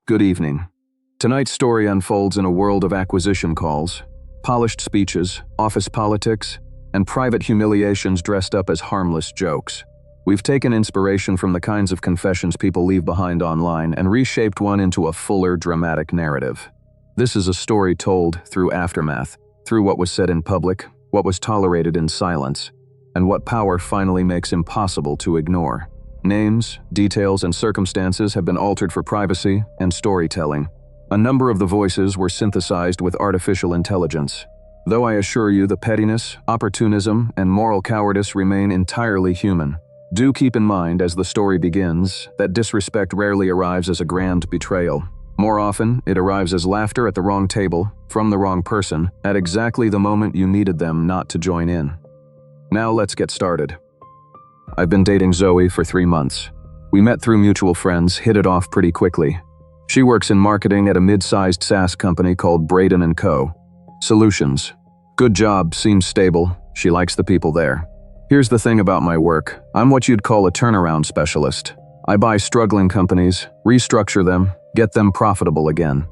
Good evening. Tonight's story unfolds in a world of acquisition calls, polished speeches, office politics, and private humiliations dressed up as harmless jokes. We've taken inspiration from the kinds of confessions people leave behind online and reshaped one into a fuller, dramatic narrative. This is a story told through aftermath, through what was said in public, what was tolerated in silence, and what power finally makes impossible to ignore. Names, details, and circumstances have been altered for privacy and storytelling. A number of the voices were synthesized with artificial intelligence. Though I assure you the pettiness, opportunism, and moral cowardice remain entirely human. Do keep in mind as the story begins that disrespect rarely arrives as a grand betrayal. More often, it arrives as laughter at the wrong table, from the wrong person, at exactly the moment you needed them not to join in. Now let's get started. I've been dating Zoe for 3 months. We met through mutual friends, hit it off pretty quickly. She works in marketing at a mid-sized SaaS company called Braden & Co. Solutions. Good job, seems stable, she likes the people there. Here's the thing about my work, I'm what you'd call a turnaround specialist. I buy struggling companies, restructure them, get them profitable again.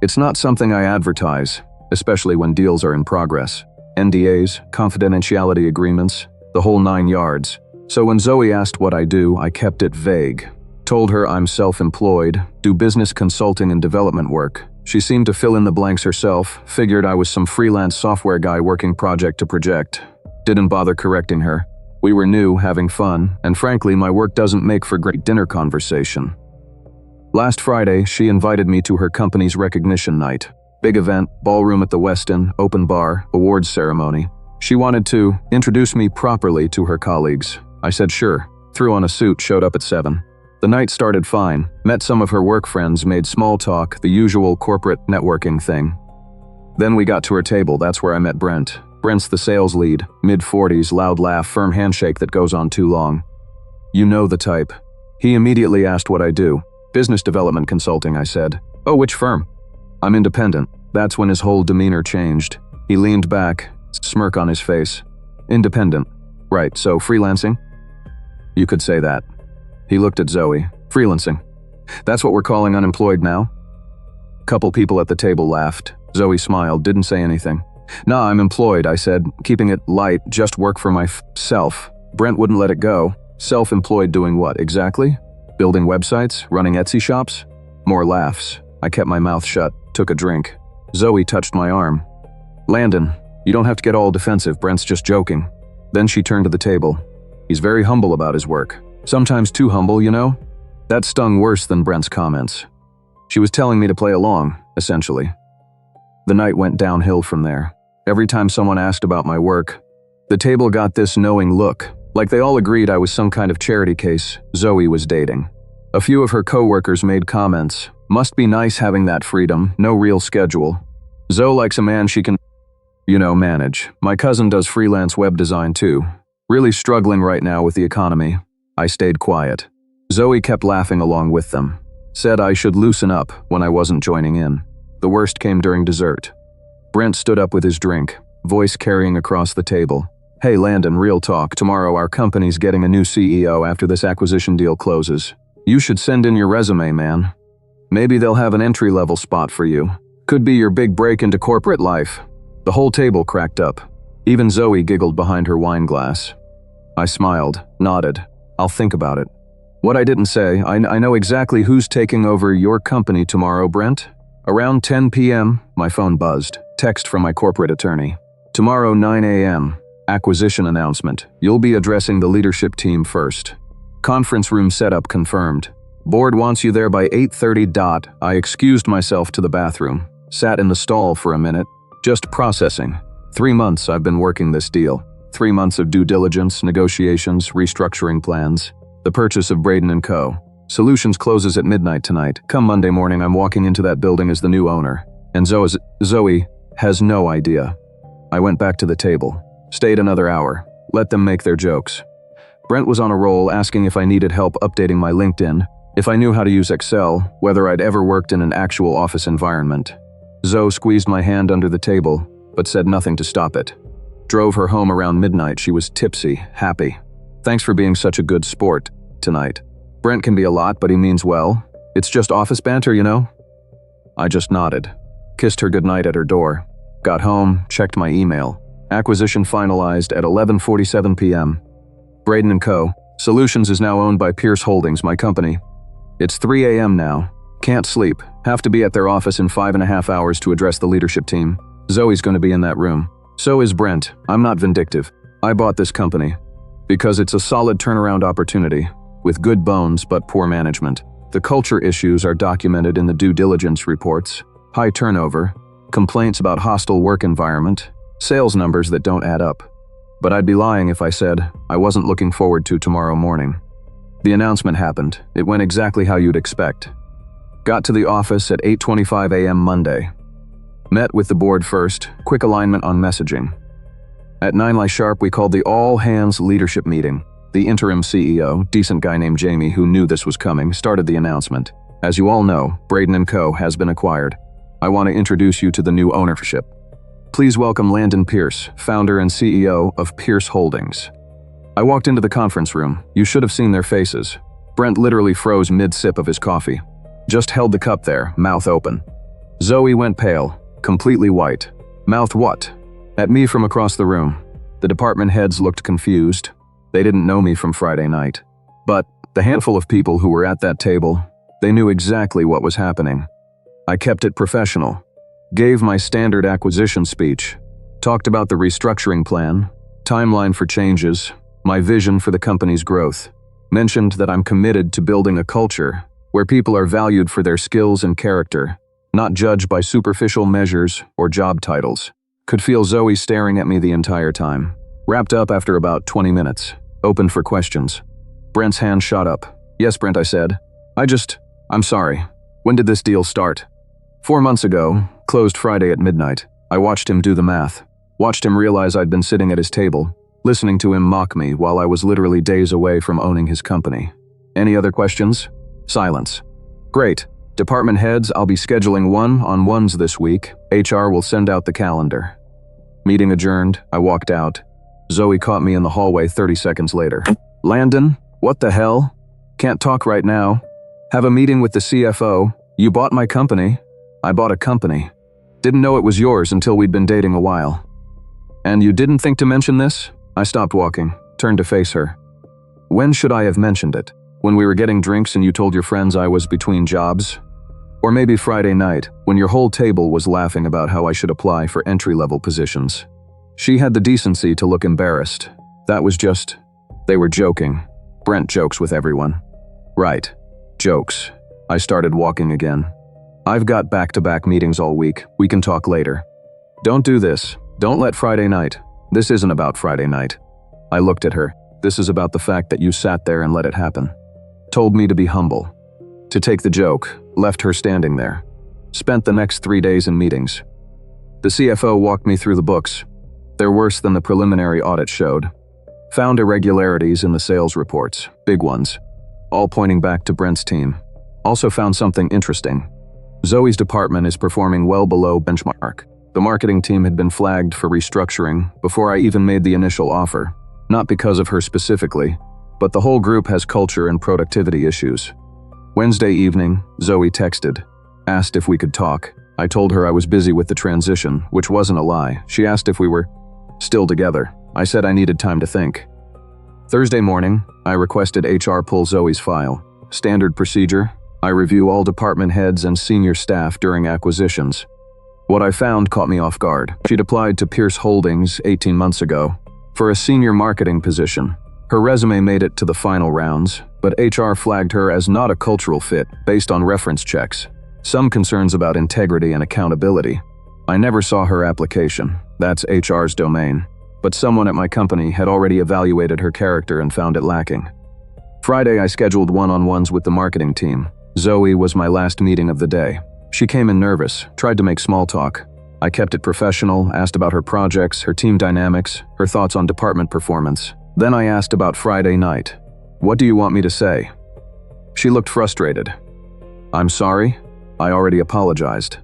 It's not something I advertise, especially when deals are in progress. NDAs, confidentiality agreements, the whole 9 yards. So when Zoe asked what I do, I kept it vague. Told her I'm self-employed, do business consulting and development work. She seemed to fill in the blanks herself, figured I was some freelance software guy working project to project. Didn't bother correcting her. We were new, having fun, and frankly, my work doesn't make for great dinner conversation. Last Friday, she invited me to her company's recognition night. Big event, ballroom at the Westin, open bar, awards ceremony. She wanted to introduce me properly to her colleagues. I said sure, threw on a suit, showed up at 7. The night started fine, met some of her work friends, made small talk, the usual corporate networking thing. Then we got to her table, that's where I met Brent. Brent's the sales lead, mid-40s, loud laugh, firm handshake that goes on too long. You know the type. He immediately asked what I do. Business development consulting, I said. Oh, which firm? I'm independent. That's when his whole demeanor changed. He leaned back, smirk on his face. Independent. Right, so freelancing? You could say that. He looked at Zoe. Freelancing. That's what we're calling unemployed now? Couple people at the table laughed. Zoe smiled, didn't say anything. Nah, I'm employed, I said, keeping it light, just work for myself. Brent wouldn't let it go. Self-employed doing what, exactly? Building websites? Running Etsy shops? More laughs. I kept my mouth shut, took a drink. Zoe touched my arm. Landon, you don't have to get all defensive, Brent's just joking. Then she turned to the table. He's very humble about his work. Sometimes too humble, you know? That stung worse than Brent's comments. She was telling me to play along, essentially. The night went downhill from there. Every time someone asked about my work, the table got this knowing look, like they all agreed I was some kind of charity case Zoe was dating. A few of her coworkers made comments. Must be nice having that freedom, no real schedule. Zoe likes a man she can, manage. My cousin does freelance web design too. Really struggling right now with the economy. I stayed quiet. Zoe kept laughing along with them. Said I should loosen up when I wasn't joining in. The worst came during dessert. Brent stood up with his drink, voice carrying across the table. Hey Landon, real talk, tomorrow our company's getting a new CEO after this acquisition deal closes. You should send in your resume, man. Maybe they'll have an entry-level spot for you. Could be your big break into corporate life. The whole table cracked up. Even Zoe giggled behind her wine glass. I smiled, nodded. I'll think about it. What I didn't say, I know exactly who's taking over your company tomorrow, Brent. Around 10 p.m., my phone buzzed. Text from my corporate attorney. Tomorrow 9 a.m., acquisition announcement. You'll be addressing the leadership team first. Conference room setup confirmed. Board wants you there by 8:30. I excused myself to the bathroom. Sat in the stall for a minute. Just processing. 3 months I've been working this deal. 3 months of due diligence, negotiations, restructuring plans. The purchase of Braden & Co. Solutions closes at midnight tonight. Come Monday morning, I'm walking into that building as the new owner. And Zoe has no idea. I went back to the table. Stayed another hour. Let them make their jokes. Brent was on a roll, asking if I needed help updating my LinkedIn, if I knew how to use Excel, whether I'd ever worked in an actual office environment. Zoe squeezed my hand under the table, but said nothing to stop it. Drove her home around midnight. She was tipsy, happy. Thanks for being such a good sport tonight. Brent can be a lot, but he means well. It's just office banter, you know? I just nodded, kissed her goodnight at her door, got home, checked my email. Acquisition finalized at 11:47 p.m. Braden & Co. Solutions is now owned by Pierce Holdings, my company. It's 3 a.m. now. Can't sleep. Have to be at their office in 5.5 hours to address the leadership team. Zoe's going to be in that room. So is Brent. I'm not vindictive. I bought this company because it's a solid turnaround opportunity with good bones but poor management. The culture issues are documented in the due diligence reports. High turnover, complaints about hostile work environment, sales numbers that don't add up. But I'd be lying if I said I wasn't looking forward to tomorrow morning. The announcement happened. It went exactly how you'd expect. Got to the office at 8:25 a.m. Monday. Met with the board first, quick alignment on messaging. At 9 sharp, we called the all-hands leadership meeting. The interim CEO, decent guy named Jamie who knew this was coming, started the announcement. As you all know, Braden & Co. has been acquired. I want to introduce you to the new ownership. Please welcome Landon Pierce, founder and CEO of Pierce Holdings. I walked into the conference room. You should have seen their faces. Brent literally froze mid-sip of his coffee. Just held the cup there, mouth open. Zoe went pale, completely white. Mouthed what? At me from across the room. The department heads looked confused. They didn't know me from Friday night. But the handful of people who were at that table, they knew exactly what was happening. I kept it professional. Gave my standard acquisition speech. Talked about the restructuring plan, timeline for changes, my vision for the company's growth. Mentioned that I'm committed to building a culture where people are valued for their skills and character, not judged by superficial measures or job titles. Could feel Zoe staring at me the entire time. Wrapped up after about 20 minutes. Open for questions. Brent's hand shot up. Yes, Brent, I said. I'm sorry. When did this deal start? 4 months ago, closed Friday at midnight. I watched him do the math. Watched him realize I'd been sitting at his table, listening to him mock me while I was literally days away from owning his company. Any other questions? Silence. Great. Department heads, I'll be scheduling one-on-ones this week. HR will send out the calendar. Meeting adjourned, I walked out. Zoe caught me in the hallway 30 seconds later. Landon, what the hell? Can't talk right now. Have a meeting with the CFO. You bought my company. I bought a company. Didn't know it was yours until we'd been dating a while. And you didn't think to mention this? I stopped walking, turned to face her. When should I have mentioned it? When we were getting drinks and you told your friends I was between jobs? Or maybe Friday night, when your whole table was laughing about how I should apply for entry-level positions. She had the decency to look embarrassed. That was just... They were joking. Brent jokes with everyone. Right. Jokes. I started walking again. I've got back-to-back meetings all week. We can talk later. Don't do this. Don't let Friday night. This isn't about Friday night. I looked at her. This is about the fact that you sat there and let it happen. Told me to be humble. To take the joke, left her standing there. Spent the next 3 days in meetings. The CFO walked me through the books. They're worse than the preliminary audit showed. Found irregularities in the sales reports, big ones, all pointing back to Brent's team. Also found something interesting. Zoe's department is performing well below benchmark. The marketing team had been flagged for restructuring before I even made the initial offer. Not because of her specifically, but the whole group has culture and productivity issues. Wednesday evening, Zoe texted, asked if we could talk. I told her I was busy with the transition, which wasn't a lie. She asked if we were still together. I said I needed time to think. Thursday morning, I requested HR pull Zoe's file. Standard procedure, I review all department heads and senior staff during acquisitions. What I found caught me off guard. She'd applied to Pierce Holdings 18 months ago for a senior marketing position. Her resume made it to the final rounds, but HR flagged her as not a cultural fit based on reference checks. Some concerns about integrity and accountability. I never saw her application. That's HR's domain. But someone at my company had already evaluated her character and found it lacking. Friday, I scheduled one-on-ones with the marketing team. Zoe was my last meeting of the day. She came in nervous, tried to make small talk. I kept it professional, asked about her projects, her team dynamics, her thoughts on department performance. Then I asked about Friday night. What do you want me to say? She looked frustrated. I'm sorry. I already apologized.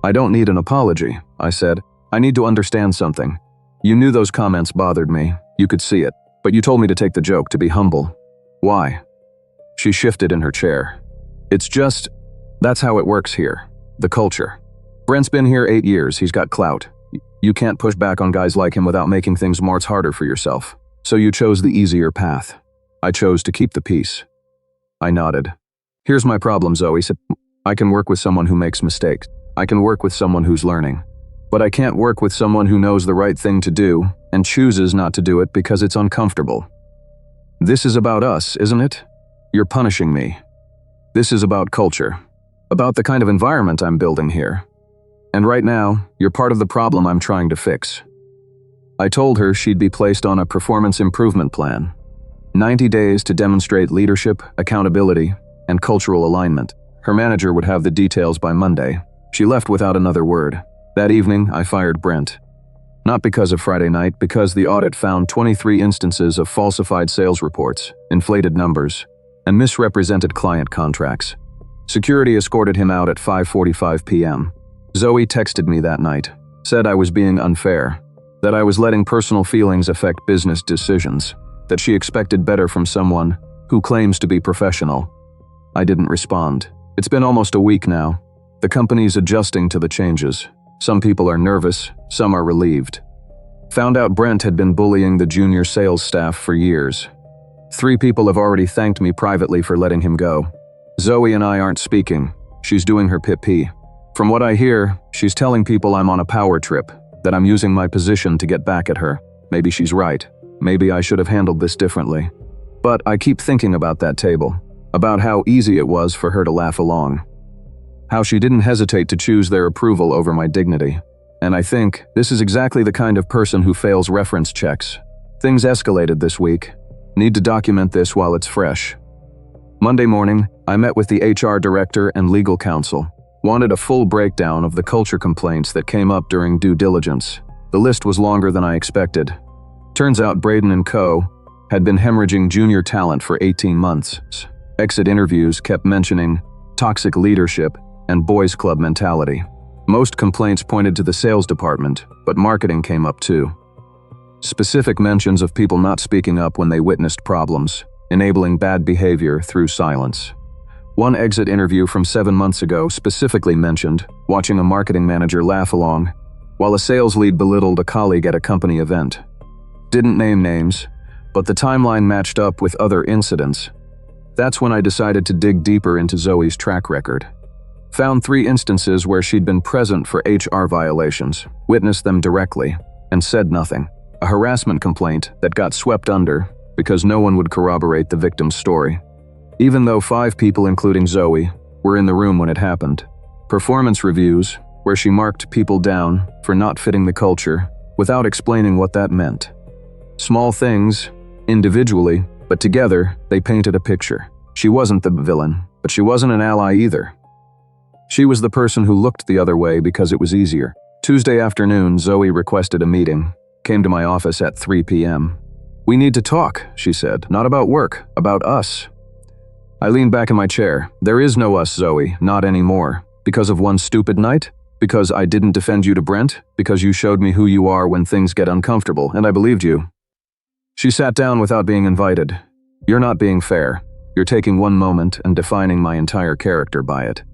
I don't need an apology, I said. I need to understand something. You knew those comments bothered me. You could see it. But you told me to take the joke, to be humble. Why? She shifted in her chair. It's just, that's how it works here. The culture. Brent's been here 8 years, he's got clout. You can't push back on guys like him without making things much harder for yourself. So you chose the easier path. I chose to keep the peace. I nodded. Here's my problem, Zoe said. I can work with someone who makes mistakes. I can work with someone who's learning. But I can't work with someone who knows the right thing to do and chooses not to do it because it's uncomfortable. This is about us, isn't it? You're punishing me. This is about culture. About the kind of environment I'm building here. And right now, you're part of the problem I'm trying to fix. I told her she'd be placed on a performance improvement plan. 90 days to demonstrate leadership, accountability, and cultural alignment. Her manager would have the details by Monday. She left without another word. That evening, I fired Brent. Not because of Friday night, because the audit found 23 instances of falsified sales reports, inflated numbers, and misrepresented client contracts. Security escorted him out at 5:45 p.m. Zoe texted me that night, said I was being unfair, that I was letting personal feelings affect business decisions, that she expected better from someone who claims to be professional. I didn't respond. It's been almost a week now. The company's adjusting to the changes. Some people are nervous, some are relieved. Found out Brent had been bullying the junior sales staff for years. 3 people have already thanked me privately for letting him go. Zoe and I aren't speaking. She's doing her pip-pee. From what I hear, she's telling people I'm on a power trip, that I'm using my position to get back at her. Maybe she's right. Maybe I should have handled this differently. But I keep thinking about that table, about how easy it was for her to laugh along. How she didn't hesitate to choose their approval over my dignity. And I think this is exactly the kind of person who fails reference checks. Things escalated this week. Need to document this while it's fresh. Monday morning, I met with the HR director and legal counsel. Wanted a full breakdown of the culture complaints that came up during due diligence. The list was longer than I expected. Turns out Braden and Co. had been hemorrhaging junior talent for 18 months. Exit interviews kept mentioning toxic leadership and boys' club mentality. Most complaints pointed to the sales department, but marketing came up too. Specific mentions of people not speaking up when they witnessed problems, enabling bad behavior through silence. One exit interview from 7 months ago specifically mentioned watching a marketing manager laugh along, while a sales lead belittled a colleague at a company event. Didn't name names, but the timeline matched up with other incidents. That's when I decided to dig deeper into Zoe's track record. Found 3 instances where she'd been present for HR violations, witnessed them directly, and said nothing. A harassment complaint that got swept under because no one would corroborate the victim's story. Even though 5 people, including Zoe, were in the room when it happened. Performance reviews, where she marked people down for not fitting the culture without explaining what that meant. Small things, individually, but together, they painted a picture. She wasn't the villain, but she wasn't an ally either. She was the person who looked the other way because it was easier. Tuesday afternoon, Zoe requested a meeting, came to my office at 3 p.m. "We need to talk," she said, "not about work, about us." I leaned back in my chair. "There is no us, Zoe, not anymore. Because of one stupid night? Because I didn't defend you to Brent? Because you showed me who you are when things get uncomfortable, and I believed you." She sat down without being invited. "You're not being fair. You're taking one moment and defining my entire character by it."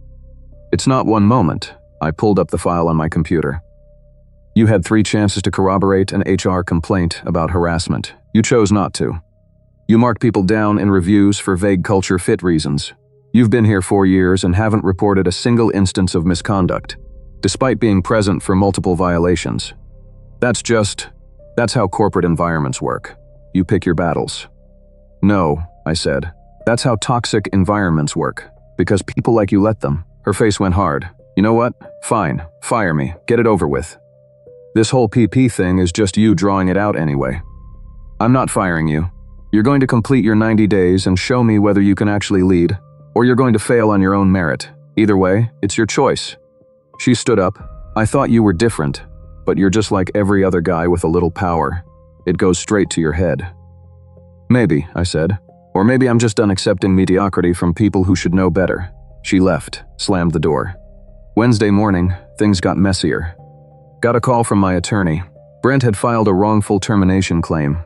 "It's not one moment." I pulled up the file on my computer. "You had 3 chances to corroborate an HR complaint about harassment. You chose not to. You marked people down in reviews for vague culture fit reasons. You've been here 4 years and haven't reported a single instance of misconduct, despite being present for multiple violations. That's how corporate environments work. You pick your battles." "No," I said. "That's how toxic environments work, because people like you let them." Her face went hard. "You know what? Fine. Fire me. Get it over with. This whole PP thing is just you drawing it out anyway. I'm not firing you. You're going to complete your 90 days and show me whether you can actually lead, or you're going to fail on your own merit. Either way, it's your choice." She stood up. "I thought you were different, but you're just like every other guy with a little power. It goes straight to your head." "Maybe," I said. "Or maybe I'm just done accepting mediocrity from people who should know better." She left, slammed the door. Wednesday morning, things got messier. Got a call from my attorney. Brent had filed a wrongful termination claim.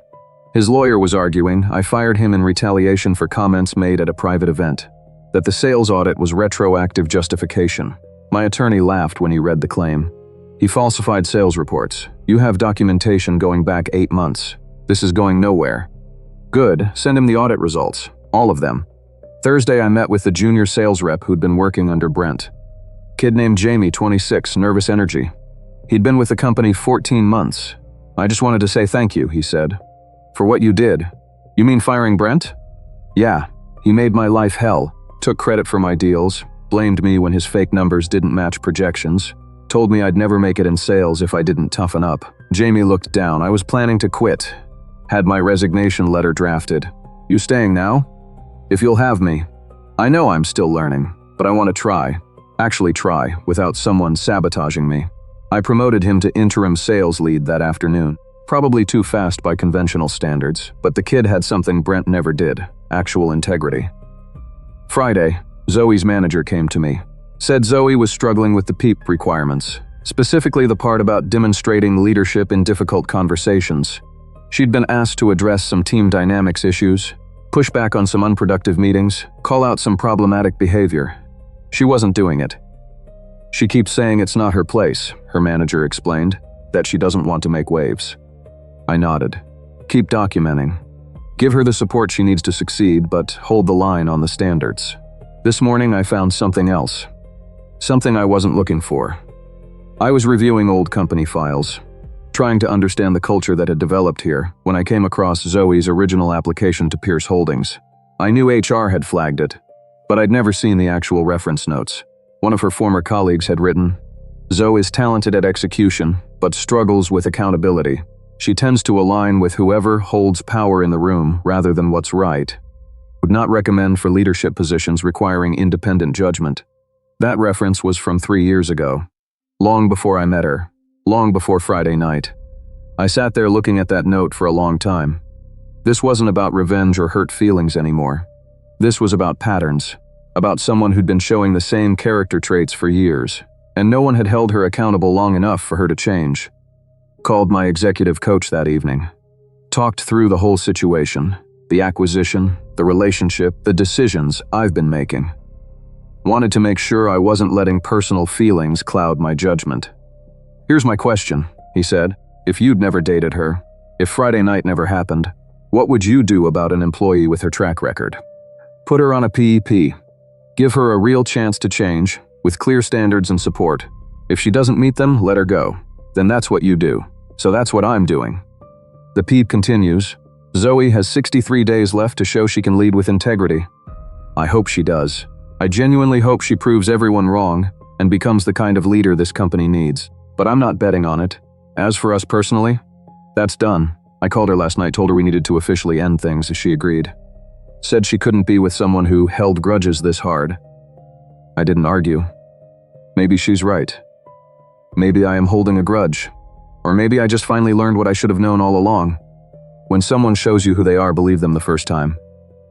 His lawyer was arguing I fired him in retaliation for comments made at a private event, that the sales audit was retroactive justification. My attorney laughed when he read the claim. He falsified sales reports. You have documentation going back 8 months. This is going nowhere. Good, send him the audit results. All of them. Thursday I met with the junior sales rep who'd been working under Brent. Kid named Jamie, 26, nervous energy. He'd been with the company 14 months. I just wanted to say thank you, he said. For what you did. You mean firing Brent? Yeah, he made my life hell, took credit for my deals, blamed me when his fake numbers didn't match projections, told me I'd never make it in sales if I didn't toughen up. Jamie looked down. I was planning to quit. Had my resignation letter drafted. You staying now? If you'll have me. I know I'm still learning, but I want to try. Actually try, without someone sabotaging me. I promoted him to interim sales lead that afternoon. Probably too fast by conventional standards, but the kid had something Brent never did, actual integrity. Friday, Zoe's manager came to me. Said Zoe was struggling with the PEEP requirements, specifically the part about demonstrating leadership in difficult conversations. She'd been asked to address some team dynamics issues, push back on some unproductive meetings, call out some problematic behavior. She wasn't doing it. She keeps saying it's not her place, her manager explained, that she doesn't want to make waves. I nodded. Keep documenting. Give her the support she needs to succeed, but hold the line on the standards. This morning I found something else. Something I wasn't looking for. I was reviewing old company files, trying to understand the culture that had developed here when I came across Zoe's original application to Pierce Holdings. I knew HR had flagged it, but I'd never seen the actual reference notes. One of her former colleagues had written, Zoe is talented at execution, but struggles with accountability. She tends to align with whoever holds power in the room rather than what's right. Would not recommend for leadership positions requiring independent judgment. That reference was from 3 years ago, long before I met her, long before Friday night. I sat there looking at that note for a long time. This wasn't about revenge or hurt feelings anymore. This was about patterns, about someone who'd been showing the same character traits for years, and no one had held her accountable long enough for her to change. Called my executive coach that evening. Talked through the whole situation, the acquisition, the relationship, the decisions I've been making. Wanted to make sure I wasn't letting personal feelings cloud my judgment. Here's my question, he said. If you'd never dated her, if Friday night never happened, what would you do about an employee with her track record? Put her on a PEP. Give her a real chance to change, with clear standards and support. If she doesn't meet them, let her go. Then that's what you do. So that's what I'm doing. The PEP continues. Zoe has 63 days left to show she can lead with integrity. I hope she does. I genuinely hope she proves everyone wrong and becomes the kind of leader this company needs. But I'm not betting on it. As for us personally, that's done. I called her last night, told her we needed to officially end things, as she agreed. Said she couldn't be with someone who held grudges this hard. I didn't argue. Maybe she's right. Maybe I am holding a grudge. Or maybe I just finally learned what I should have known all along. When someone shows you who they are, believe them the first time.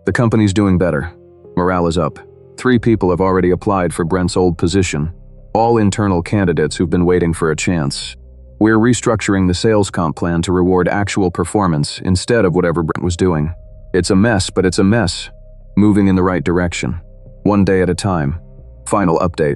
The company's doing better. Morale is up. 3 people have already applied for Brent's old position. All internal candidates who've been waiting for a chance. We're restructuring the sales comp plan to reward actual performance instead of whatever Brent was doing. It's a mess, but it's a mess. Moving in the right direction. One day at a time. Final update.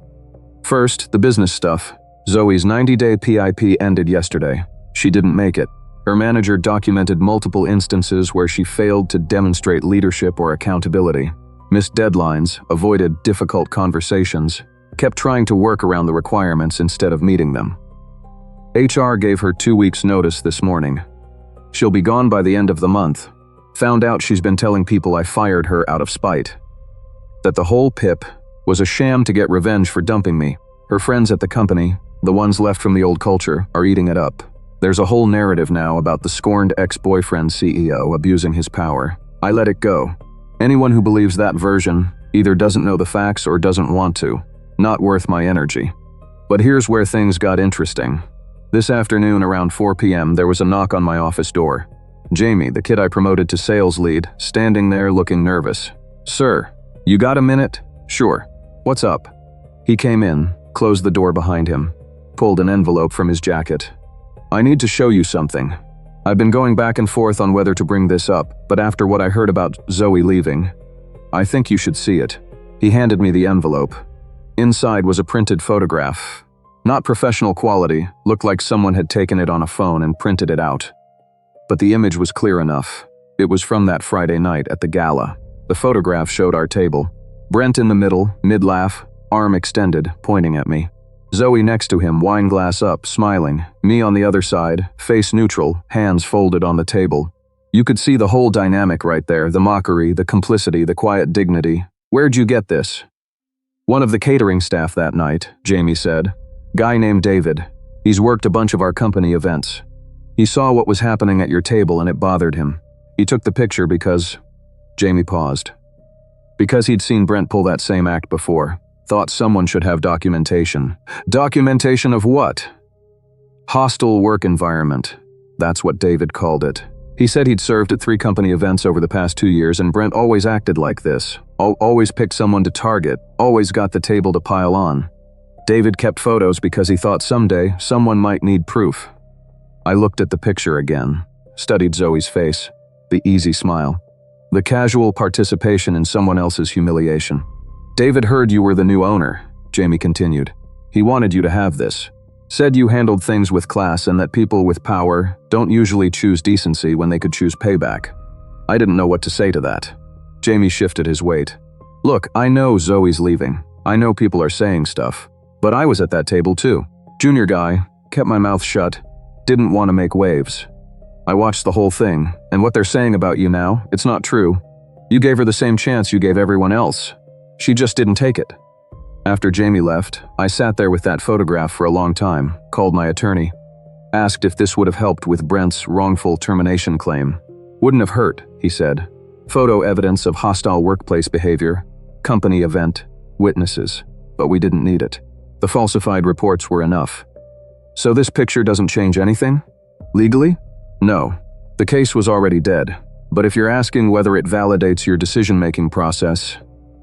First, the business stuff. Zoe's 90-day PIP ended yesterday. She didn't make it. Her manager documented multiple instances where she failed to demonstrate leadership or accountability, missed deadlines, avoided difficult conversations, kept trying to work around the requirements instead of meeting them. HR gave her 2 weeks' notice this morning. She'll be gone by the end of the month. Found out she's been telling people I fired her out of spite. That the whole PIP was a sham to get revenge for dumping me. Her friends at the company, the ones left from the old culture, are eating it up. There's a whole narrative now about the scorned ex-boyfriend CEO abusing his power. I let it go. Anyone who believes that version either doesn't know the facts or doesn't want to. Not worth my energy. But here's where things got interesting. This afternoon around 4 p.m. there was a knock on my office door. Jamie, the kid I promoted to sales lead, standing there looking nervous. Sir, you got a minute? Sure. What's up? He came in, closed the door behind him, pulled an envelope from his jacket. I need to show you something. I've been going back and forth on whether to bring this up, but after what I heard about Zoe leaving, I think you should see it. He handed me the envelope. Inside was a printed photograph. Not professional quality, looked like someone had taken it on a phone and printed it out. But the image was clear enough. It was from that Friday night at the gala. The photograph showed our table. Brent in the middle, mid-laugh, arm extended, pointing at me. Zoe next to him, wine glass up, smiling. Me on the other side, face neutral, hands folded on the table. You could see the whole dynamic right there, the mockery, the complicity, the quiet dignity. Where'd you get this? One of the catering staff that night, Jamie said. Guy named David. He's worked a bunch of our company events. He saw what was happening at your table and it bothered him. He took the picture because… Jamie paused. Because he'd seen Brent pull that same act before. Thought someone should have documentation. Documentation of what? Hostile work environment. That's what David called it. He said he'd served at 3 company events over the past 2 years and Brent always acted like this. Always picked someone to target, always got the table to pile on. David kept photos because he thought someday someone might need proof. I looked at the picture again, studied Zoe's face, the easy smile, the casual participation in someone else's humiliation. David heard you were the new owner, Jamie continued. He wanted you to have this. Said you handled things with class and that people with power don't usually choose decency when they could choose payback. I didn't know what to say to that. Jamie shifted his weight. Look, I know Zoe's leaving. I know people are saying stuff. But I was at that table too. Junior guy, kept my mouth shut, didn't want to make waves. I watched the whole thing, and what they're saying about you now, it's not true. You gave her the same chance you gave everyone else. She just didn't take it. After Jamie left, I sat there with that photograph for a long time, called my attorney. Asked if this would have helped with Brent's wrongful termination claim. Wouldn't have hurt, he said. Photo evidence of hostile workplace behavior, company event, witnesses. But we didn't need it. The falsified reports were enough. So this picture doesn't change anything? Legally? No. The case was already dead. But if you're asking whether it validates your decision-making process,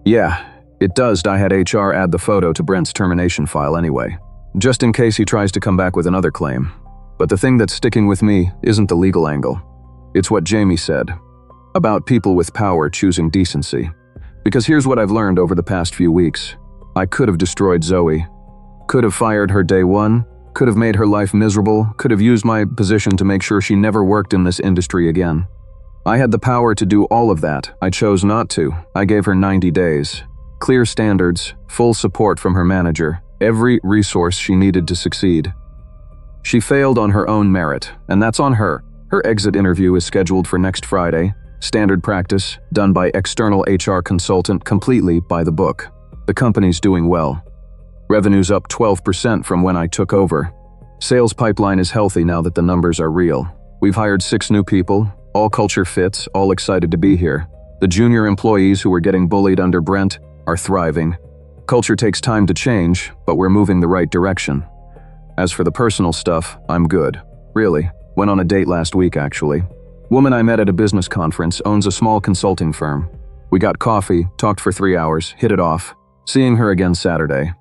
yeah, it does. I had HR add the photo to Brent's termination file anyway, just in case he tries to come back with another claim. But the thing that's sticking with me isn't the legal angle. It's what Jamie said, about people with power choosing decency. Because here's what I've learned over the past few weeks. I could have destroyed Zoe. Could have fired her day one. Could have made her life miserable. Could have used my position to make sure she never worked in this industry again. I had the power to do all of that. I chose not to. I gave her 90 days. Clear standards, full support from her manager, every resource she needed to succeed. She failed on her own merit, and that's on her. Her exit interview is scheduled for next Friday. Standard practice, done by external HR consultant, completely by the book. The company's doing well. Revenue's up 12% from when I took over. Sales pipeline is healthy now that the numbers are real. We've hired 6 new people, all culture fits, all excited to be here. The junior employees who were getting bullied under Brent are thriving. Culture takes time to change, but we're moving the right direction. As for the personal stuff, I'm good. Really. Went on a date last week, actually. Woman I met at a business conference owns a small consulting firm. We got coffee, talked for 3 hours, hit it off. Seeing her again Saturday.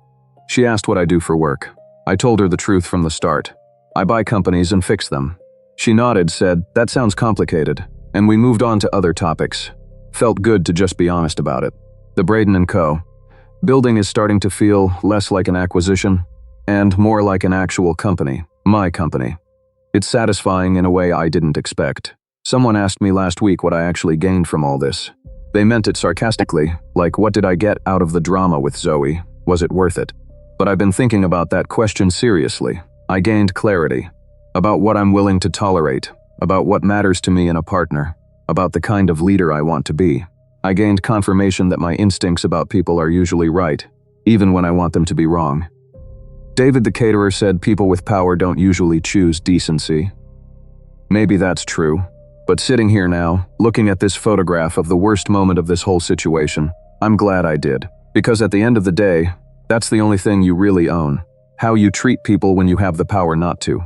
She asked what I do for work. I told her the truth from the start. I buy companies and fix them. She nodded, said, that sounds complicated, and we moved on to other topics. Felt good to just be honest about it. The Braden & Co. Building is starting to feel less like an acquisition and more like an actual company, my company. It's satisfying in a way I didn't expect. Someone asked me last week what I actually gained from all this. They meant it sarcastically, like what did I get out of the drama with Zoe? Was it worth it? But I've been thinking about that question seriously. I gained clarity about what I'm willing to tolerate, about what matters to me in a partner, about the kind of leader I want to be. I gained confirmation that my instincts about people are usually right, even when I want them to be wrong. David the caterer said people with power don't usually choose decency. Maybe that's true, but sitting here now, looking at this photograph of the worst moment of this whole situation, I'm glad I did. Because at the end of the day, that's the only thing you really own. How you treat people when you have the power not to.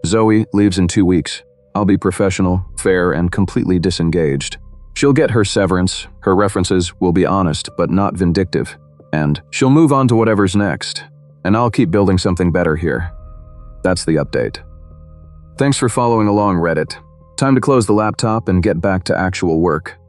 Zoe leaves in 2 weeks. I'll be professional, fair, and completely disengaged. She'll get her severance, her references will be honest but not vindictive, and she'll move on to whatever's next, and I'll keep building something better here. That's the update. Thanks for following along, Reddit. Time to close the laptop and get back to actual work.